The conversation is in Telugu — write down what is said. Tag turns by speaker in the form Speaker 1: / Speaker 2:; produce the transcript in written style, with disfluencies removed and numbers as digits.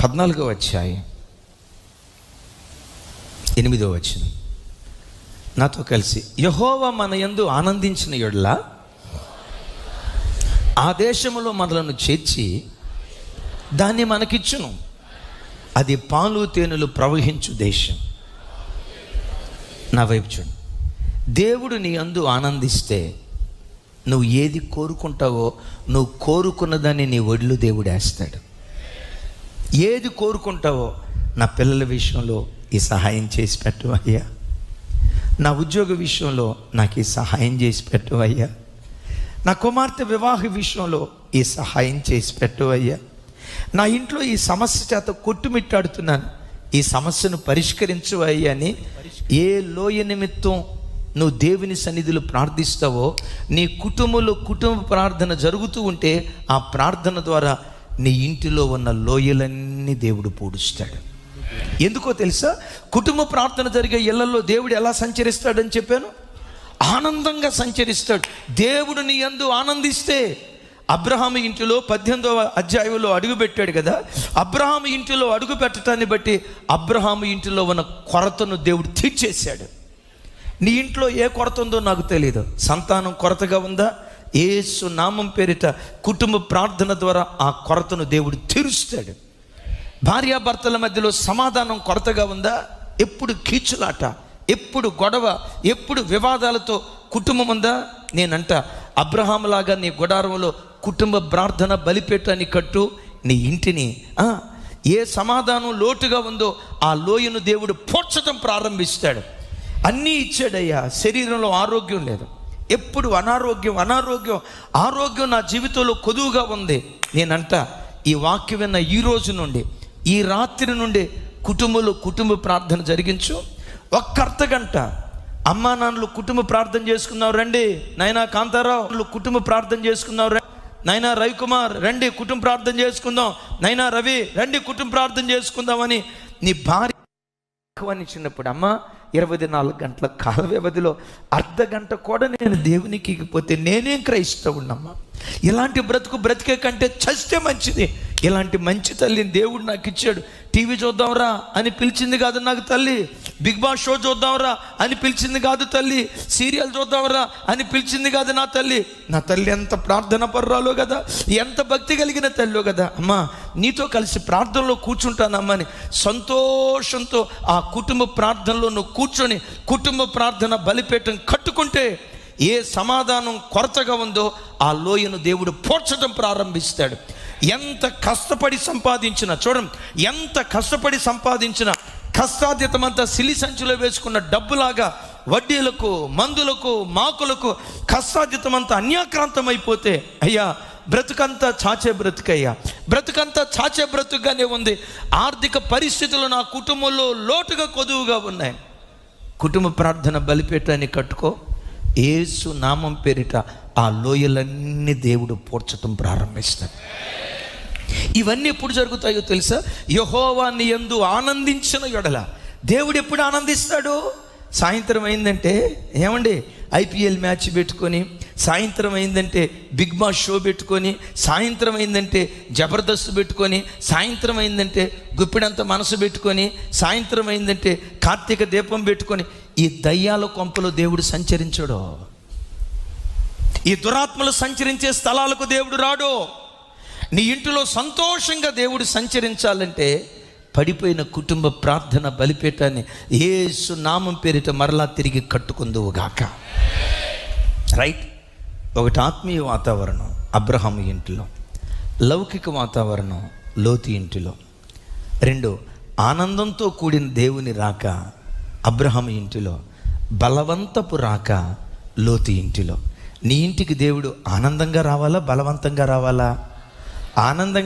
Speaker 1: 14వ అధ్యాయం 8వ వచనం. నాతో కలిసి, యెహోవా మన యందు ఆనందించిన యెడల ఆ దేశములో మనలను చేర్చి దాన్ని మనకిచ్చును. అది పాలు తేనెలు ప్రవహించు దేశం. నా వైపు చూడు. దేవుడు నీ యందు ఆనందిస్తే నువ్వు ఏది కోరుకుంటావో నువ్వు కోరుకున్నదాన్ని నీ ఒడిలో దేవుడు వేస్తాడు. ఏది కోరుకుంటావో, నా పిల్లల విషయంలో ఈ సహాయం చేసి పెట్టు అయ్యా, నా ఉద్యోగ విషయంలో నాకు ఈ సహాయం చేసి పెట్టు అయ్యా, నా కుమార్తె వివాహ విషయంలో ఈ సహాయం చేసి పెట్టు అయ్యా, నా ఇంట్లో ఈ సమస్య చేత కొట్టుమిట్టాడుతున్నాను, ఈ సమస్యను పరిష్కరించు అయ్యా అని ఏ లోయ నిమిత్తం నువ్వు దేవుని సన్నిధిలో ప్రార్థిస్తావో, నీ కుటుంబంలో కుటుంబ ప్రార్థన జరుగుతూ ఉంటే ఆ ప్రార్థన ద్వారా నీ ఇంటిలో ఉన్న లోయలన్నీ దేవుడు పూడుస్తాడు. ఎందుకో తెలుసా? కుటుంబ ప్రార్థన జరిగే ఇళ్లలో దేవుడు ఎలా సంచరిస్తాడని చెప్పాను. ఆనందంగా సంచరిస్తాడు. దేవుడు నీ యందు ఆనందిస్తే, అబ్రహాము ఇంటిలో 18వ అధ్యాయంలో అడుగు పెట్టాడు కదా, అబ్రహాము ఇంటిలో అడుగు పెట్టడాన్ని బట్టి అబ్రహాము ఇంటిలో ఉన్న కొరతను దేవుడు తీర్చేశాడు. నీ ఇంట్లో ఏ కొరత ఉందో నాకు తెలియదు. సంతానం కొరతగా ఉందా? యేసు నామం పేరిట కుటుంబ ప్రార్థన ద్వారా ఆ కొరతను దేవుడు తీరుస్తాడు. భార్యాభర్తల మధ్యలో సమాధానం కొరతగా ఉందా? ఎప్పుడు కీచులాట, ఎప్పుడు గొడవ, ఎప్పుడు వివాదాలతో కుటుంబం ఉందా? నేనంట, అబ్రహాములాగా నీ గుడారంలో కుటుంబ ప్రార్థన బలిపీఠాన్ని కట్టు. నీ ఇంటిని ఏ సమాధానం లోటుగా ఉందో ఆ లోయను దేవుడు పోడ్చడం ప్రారంభిస్తాడు. అన్నీ ఇచ్చాడయ్యా, శరీరంలో ఆరోగ్యం లేదు, ఎప్పుడు అనారోగ్యం అనారోగ్యం ఆరోగ్యం నా జీవితంలో కొదువుగా ఉంది. నేనంట, ఈ వాక్యం విన్న ఈ రోజు నుండి, ఈ రాత్రి నుండి కుటుంబంలో కుటుంబ ప్రార్థన జరిగించు. ఒక్క అర్ధగంట అమ్మా నాన్నలు కుటుంబ ప్రార్థన చేసుకున్నావు రండి, నాయనా కాంతారావు కుటుంబ ప్రార్థన చేసుకున్నావు రండి, నాయనా రవికుమార్ రండి కుటుంబ ప్రార్థన చేసుకుందాం, నాయనా రవి రండి కుటుంబ ప్రార్థన చేసుకుందామని నీ భార్య చిన్నప్పుడు, అమ్మ 24 గంటల కాల వ్యవధిలో అర్ధగంట కూడా నేను దేవునికి ఇకపోతే నేనేం క్రైస్తవున్నమ్మా. ఇలాంటి బ్రతికే కంటే చస్తే మంచిది. ఇలాంటి మంచి తల్లిని దేవుడు నాకు ఇచ్చాడు. టీవీ చూద్దాంరా అని పిలిచింది కాదు నాకు తల్లి, బిగ్ బాస్ షో చూద్దాంరా అని పిలిచింది కాదు తల్లి, సీరియల్ చూద్దాంరా అని పిలిచింది కాదు నా తల్లి. నా తల్లి ఎంత ప్రార్థన పర్రాలో కదా, ఎంత భక్తి కలిగిన తల్లో కదా. అమ్మా నీతో కలిసి ప్రార్థనలో కూర్చుంటానమ్మా అని సంతోషంతో ఆ కుటుంబ ప్రార్థనలో నువ్వు కూర్చొని కుటుంబ ప్రార్థన బలిపీఠం కట్టుకుంటే ఏ సమాధానం కొరతగా ఉందో ఆ లోయను దేవుడు పోడ్చడం ప్రారంభిస్తాడు. ఎంత కష్టపడి సంపాదించిన, చూడండి, ఎంత కష్టపడి సంపాదించిన కష్టాతీతమంతా సిలి సంచిలో వేసుకున్న డబ్బులాగా వడ్డీలకు, మందులకు, మాకులకు కష్టాతీతమంతా అన్యాక్రాంతం అయిపోతే, అయ్యా బ్రతుకంతా చాచే బ్రతుకయ్యా, బ్రతుకంతా చాచే బ్రతుకుగానే ఉంది. ఆర్థిక పరిస్థితులు నా కుటుంబంలో లోటుగా కొదువుగా ఉన్నాయి. కుటుంబ ప్రార్థన బలిపీఠాన్ని కట్టుకో. యేసు నామం పేరిట ఆ లోయలన్నీ దేవుడు పోడ్చటం ప్రారంభిస్తాడు. ఇవన్నీ ఎప్పుడు జరుగుతాయో తెలుసా? యెహోవా నీ యందు ఆనందించిన యెడల. దేవుడు ఎప్పుడు ఆనందిస్తాడు? సాయంత్రం అయిందంటే, ఏమండి IPL మ్యాచ్ పెట్టుకొని, సాయంత్రం అయిందంటే బిగ్ బాస్ షో పెట్టుకొని, సాయంత్రం అయిందంటే జబర్దస్త్ పెట్టుకొని, సాయంత్రం అయిందంటే గుప్పిడంత మనసు పెట్టుకొని, సాయంత్రం అయిందంటే కార్తీక దీపం పెట్టుకొని, ఈ దయ్యాల కొంపలో దేవుడు సంచరించడు. ఈ దురాత్మలు సంచరించే స్థలాలకు దేవుడు రాడు. నీ ఇంటిలో సంతోషంగా దేవుడు సంచరించాలంటే పడిపోయిన కుటుంబ ప్రార్థన బలిపీఠాన్ని యేసు నామం పేరిట మరలా తిరిగి కట్టుకుందువుగాక. రైట్? ఒకటి ఆత్మీయ వాతావరణం అబ్రహాము ఇంటిలో, లౌకిక వాతావరణం లోతు ఇంటిలో. 2 ఆనందంతో కూడిన దేవుని రాక అబ్రహాము ఇంటిలో, బలవంతపు రాక లోతు ఇంటిలో. నీ ఇంటికి దేవుడు ఆనందంగా రావాలా, బలవంతంగా రావాలా? ఆనందంగా